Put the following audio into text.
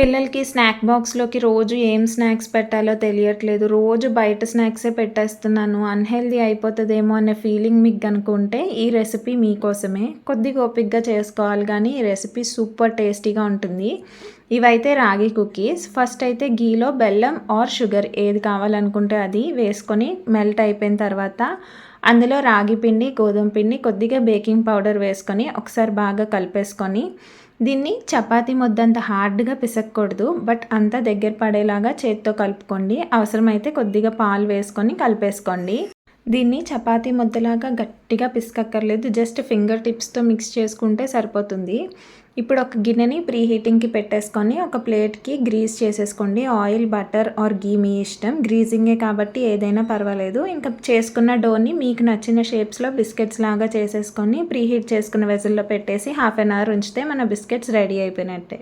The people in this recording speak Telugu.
పిల్లలకి స్నాక్ బాక్స్‌లోకి రోజు ఏం స్నాక్స్ పెట్టాలో తెలియట్లేదు. రోజు బయట స్నాక్సే పెట్టేస్తున్నాను. అన్‌హెల్తీ అయిపోతదేమో అనే ఫీలింగ్ మీకు గనుక ఉంటే ఈ రెసిపీ మీకోసమే. కొద్దిగా ఓపికగా చేసుకోవాలి గానీ ఈ రెసిపీ సూపర్ టేస్టీగా ఉంటుంది. ఇవైతే రాగి కుకీస్. ఫస్ట్ అయితే ఘీలో బెల్లం ఆర్ షుగర్ ఏది కావాలనుకుంటే అది వేసుకొని మెల్ట్ అయిపోయిన తర్వాత అందులో రాగి పిండి, గోధుమ పిండి, కొద్దిగా బేకింగ్ పౌడర్ వేసుకొని ఒకసారి బాగా కలిపేసుకొని దీన్ని చపాతీ ముద్దంత హార్డ్‌గా పిసక్కూడదు. బట్ అంతా దగ్గర పడేలాగా చేత్తో కలుపుకోండి. అవసరమైతే కొద్దిగా పాలు వేసుకొని కలిపేసుకోండి. దీన్ని చపాతీ ముద్దలాగా గట్టిగా పిసకక్కర్లేదు. జస్ట్ ఫింగర్ టిప్స్‌తో మిక్స్ చేసుకుంటే సరిపోతుంది. ఇప్పుడు ఒక గిన్నెని ప్రీ హీటింగ్‌కి పెట్టేసుకొని ఒక ప్లేట్‌కి గ్రీస్ చేసేసుకోండి. ఆయిల్, బటర్ ఆర్ ఘీ మీ ఇష్టం. గ్రీజింగే కాబట్టి ఏదైనా పర్వాలేదు. ఇంకా చేసుకున్న డోని మీకు నచ్చిన షేప్స్‌లో బిస్కెట్స్ లాగా చేసేసుకొని ప్రీ హీట్ చేసుకున్న వెసల్‌లో పెట్టేసి హాఫ్ అన్ అవర్ ఉంచితే మన బిస్కెట్స్ రెడీ అయిపోయినట్టే.